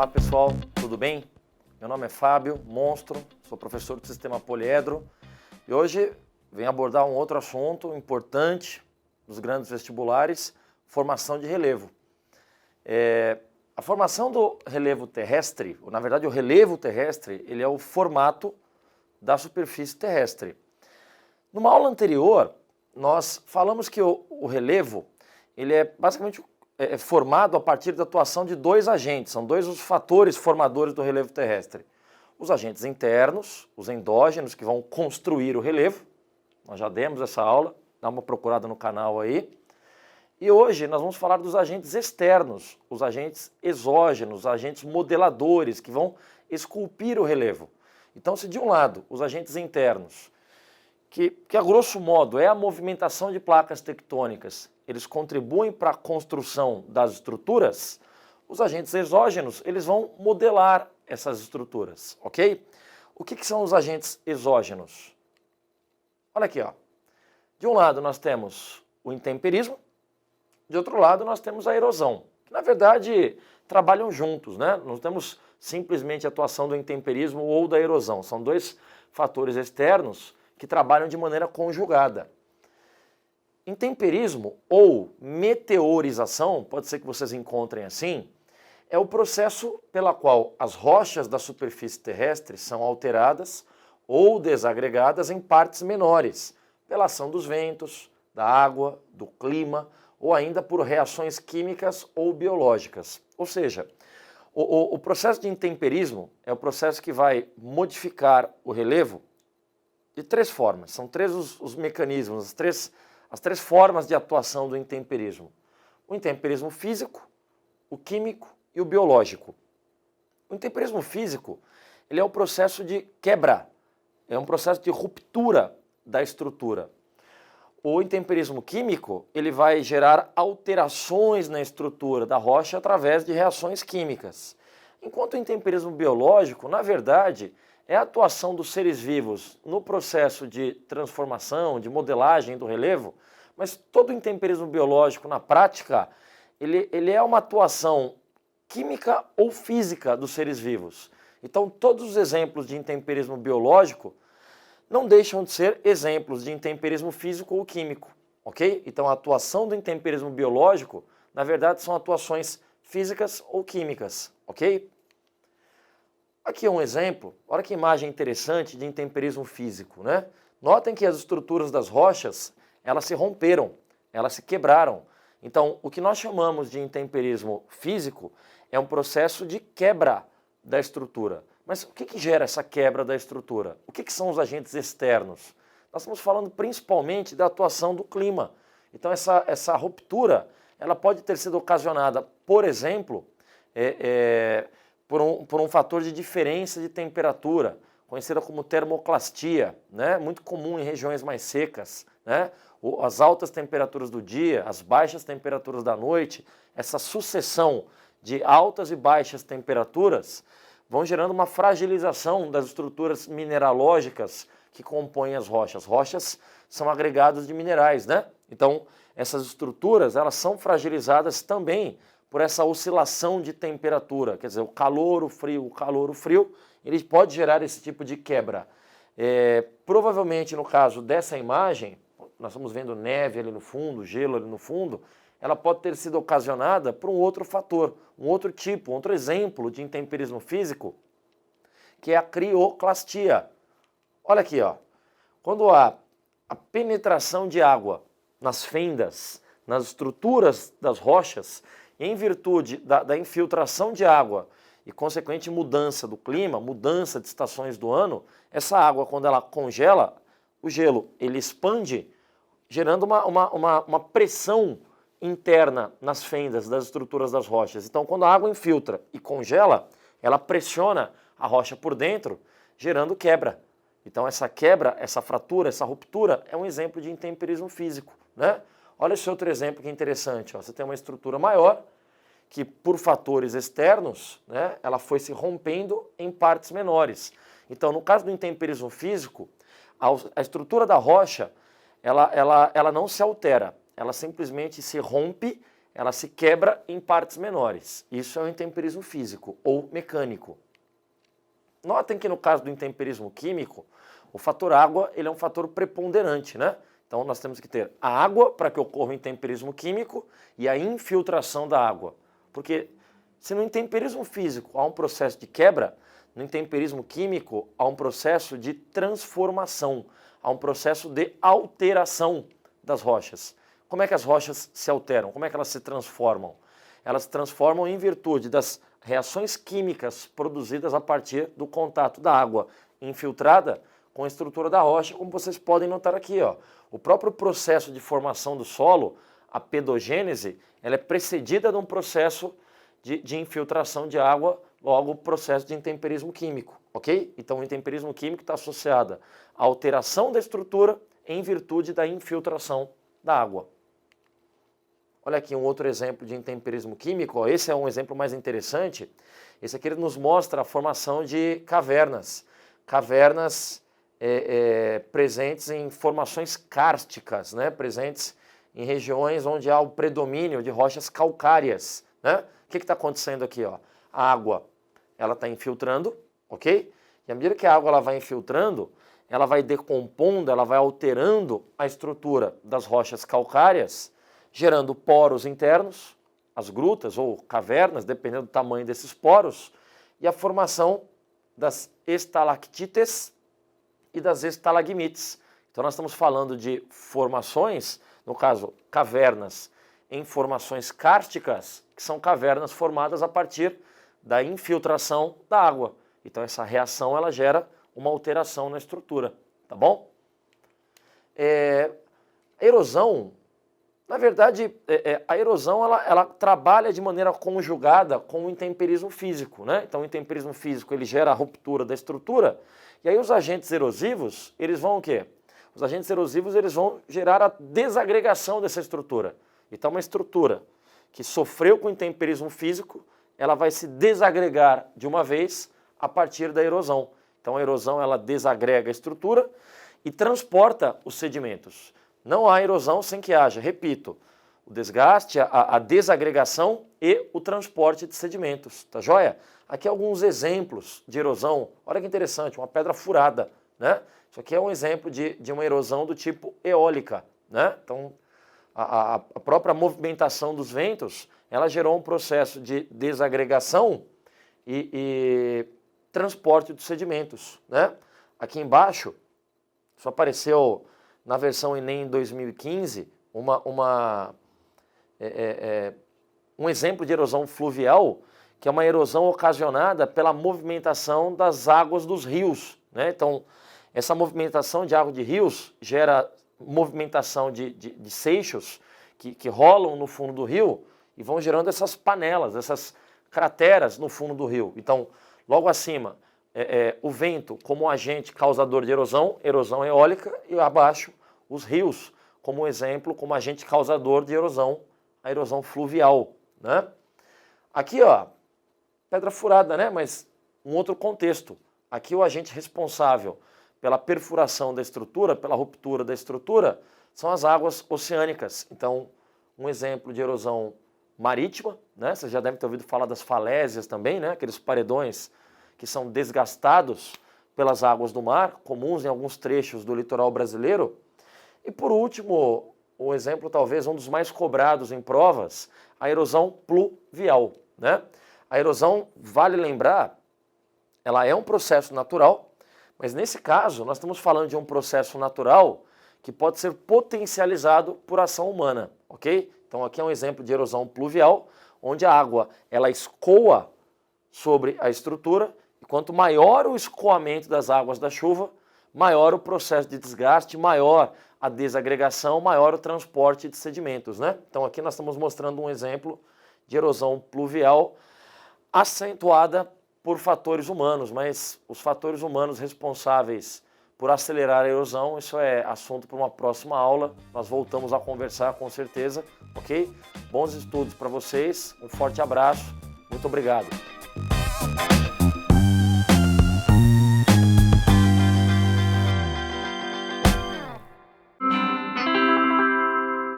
Olá pessoal, tudo bem? Meu nome é Fábio Monstro, sou professor do Sistema Poliedro e hoje venho abordar um outro assunto importante dos grandes vestibulares, formação de relevo. A formação do relevo terrestre, ou na verdade o relevo terrestre, ele é o formato da superfície terrestre. Numa aula anterior, nós falamos que o relevo, ele é basicamente formado a partir da atuação de dois agentes, são dois os fatores formadores do relevo terrestre. Os agentes internos, os endógenos, que vão construir o relevo, nós já demos essa aula, dá uma procurada no canal aí. E hoje nós vamos falar dos agentes externos, os agentes exógenos, os agentes modeladores, que vão esculpir o relevo. Então, se de um lado, os agentes internos, que a grosso modo é a movimentação de placas tectônicas, eles contribuem para a construção das estruturas, os agentes exógenos, eles vão modelar essas estruturas, ok? O que são os agentes exógenos? Olha aqui, ó. De um lado nós temos o intemperismo, de outro lado nós temos a erosão, que na verdade trabalham juntos, né? Não temos simplesmente a atuação do intemperismo ou da erosão, são dois fatores externos que trabalham de maneira conjugada. Intemperismo ou meteorização, pode ser que vocês encontrem assim, é o processo pela qual as rochas da superfície terrestre são alteradas ou desagregadas em partes menores, pela ação dos ventos, da água, do clima, ou ainda por reações químicas ou biológicas. Ou seja, o processo de intemperismo é o processo que vai modificar o relevo de três formas. São três os mecanismos, as três formas de atuação do intemperismo. O intemperismo físico, o químico e o biológico. O intemperismo físico, ele é o processo de quebra, é um processo de ruptura da estrutura. O intemperismo químico, ele vai gerar alterações na estrutura da rocha através de reações químicas. Enquanto o intemperismo biológico, na verdade, é a atuação dos seres vivos no processo de transformação, de modelagem do relevo, mas todo o intemperismo biológico, na prática, ele é uma atuação química ou física dos seres vivos. Então, todos os exemplos de intemperismo biológico não deixam de ser exemplos de intemperismo físico ou químico, ok? Então, a atuação do intemperismo biológico, na verdade, são atuações físicas ou químicas, ok? Aqui é um exemplo, olha que imagem interessante de intemperismo físico, né? Notem que as estruturas das rochas, elas se romperam, elas se quebraram. Então, o que nós chamamos de intemperismo físico é um processo de quebra da estrutura. Mas o que gera essa quebra da estrutura? O que são os agentes externos? Nós estamos falando principalmente da atuação do clima. Então, essa ruptura, ela pode ter sido ocasionada, por exemplo, por um fator de diferença de temperatura, conhecida como termoclastia, né? Muito comum em regiões mais secas, né? As altas temperaturas do dia, as baixas temperaturas da noite, essa sucessão de altas e baixas temperaturas vão gerando uma fragilização das estruturas mineralógicas que compõem as rochas. Rochas são agregados de minerais, né? Então, essas estruturas, elas são fragilizadas também por essa oscilação de temperatura, quer dizer, o calor, o frio, ele pode gerar esse tipo de quebra. Provavelmente, no caso dessa imagem, nós estamos vendo neve ali no fundo, gelo ali no fundo, ela pode ter sido ocasionada por um outro fator, um outro tipo, um outro exemplo de intemperismo físico, que é a crioclastia. Olha aqui, ó. Quando há a penetração de água nas fendas, nas estruturas das rochas, em virtude da infiltração de água e consequente mudança do clima, mudança de estações do ano, essa água, quando ela congela, o gelo ele expande, gerando uma pressão interna nas fendas das estruturas das rochas. Então, quando a água infiltra e congela, ela pressiona a rocha por dentro, gerando quebra. Então, essa quebra, essa fratura, essa ruptura é um exemplo de intemperismo físico, né? Olha esse outro exemplo que é interessante. Ó. Você tem uma estrutura maior que, por fatores externos, né, ela foi se rompendo em partes menores. Então, no caso do intemperismo físico, a estrutura da rocha ela não se altera, ela simplesmente se rompe ela se quebra em partes menores. Isso é o intemperismo físico ou mecânico. Notem que no caso do intemperismo químico, o fator água ele é um fator preponderante, né? Então nós temos que ter a água para que ocorra o intemperismo químico e a infiltração da água. Porque se no intemperismo físico há um processo de quebra, no intemperismo químico há um processo de transformação, há um processo de alteração das rochas. Como é que as rochas se alteram? Como é que elas se transformam? Elas se transformam em virtude das reações químicas produzidas a partir do contato da água infiltrada com a estrutura da rocha, como vocês podem notar aqui, ó. O próprio processo de formação do solo, a pedogênese, ela é precedida de um processo de infiltração de água, logo o processo de intemperismo químico, ok? Então o intemperismo químico está associado à alteração da estrutura em virtude da infiltração da água. Olha aqui um outro exemplo de intemperismo químico, ó. Esse é um exemplo mais interessante. Esse aqui ele nos mostra a formação de cavernas. Cavernas presentes em formações kársticas, né? Presentes em regiões onde há o predomínio de rochas calcárias, né? O que está acontecendo aqui, ó? A água ela está infiltrando, ok? E à medida que a água ela vai infiltrando, ela vai decompondo, ela vai alterando a estrutura das rochas calcárias, gerando poros internos, as grutas ou cavernas, dependendo do tamanho desses poros, e a formação das estalactites e das estalagmites. Então nós estamos falando de formações, no caso cavernas em formações kársticas, que são cavernas formadas a partir da infiltração da água. Então essa reação ela gera uma alteração na estrutura, tá bom? A erosão, na verdade, a erosão ela trabalha de maneira conjugada com o intemperismo físico, né? Então o intemperismo físico ele gera a ruptura da estrutura, e aí os agentes erosivos, eles vão o quê? Os agentes erosivos eles vão gerar a desagregação dessa estrutura. Então uma estrutura que sofreu com o intemperismo físico, ela vai se desagregar de uma vez a partir da erosão. Então a erosão ela desagrega a estrutura e transporta os sedimentos. Não há erosão sem que haja, repito, o desgaste, a desagregação e o transporte de sedimentos, tá joia? Aqui alguns exemplos de erosão, olha que interessante, uma pedra furada, né? Isso aqui é um exemplo de uma erosão do tipo eólica, né? Então a própria movimentação dos ventos, ela gerou um processo de desagregação e transporte dos sedimentos, né? Aqui embaixo, isso apareceu na versão Enem 2015, um exemplo de erosão fluvial, que é uma erosão ocasionada pela movimentação das águas dos rios, né? Então, essa movimentação de água de rios gera movimentação de seixos que rolam no fundo do rio e vão gerando essas panelas, essas crateras no fundo do rio. Então, logo acima, o vento como agente causador de erosão, erosão eólica, e abaixo os rios como exemplo, como agente causador de erosão, a erosão fluvial, né? Aqui, ó, pedra furada, né? Mas um outro contexto. Aqui o agente responsável pela perfuração da estrutura, pela ruptura da estrutura, são as águas oceânicas. Então, um exemplo de erosão marítima, né? Você já deve ter ouvido falar das falésias também, né? Aqueles paredões que são desgastados pelas águas do mar, comuns em alguns trechos do litoral brasileiro. E por último, o exemplo talvez um dos mais cobrados em provas, a erosão pluvial, né? A erosão, vale lembrar, ela é um processo natural, mas nesse caso nós estamos falando de um processo natural que pode ser potencializado por ação humana, ok? Então aqui é um exemplo de erosão pluvial, onde a água ela escoa sobre a estrutura, e quanto maior o escoamento das águas da chuva, maior o processo de desgaste, maior a desagregação, maior o transporte de sedimentos, né? Então aqui nós estamos mostrando um exemplo de erosão pluvial acentuada por fatores humanos, mas os fatores humanos responsáveis por acelerar a erosão, isso é assunto para uma próxima aula, nós voltamos a conversar com certeza, ok? Bons estudos para vocês, um forte abraço, muito obrigado.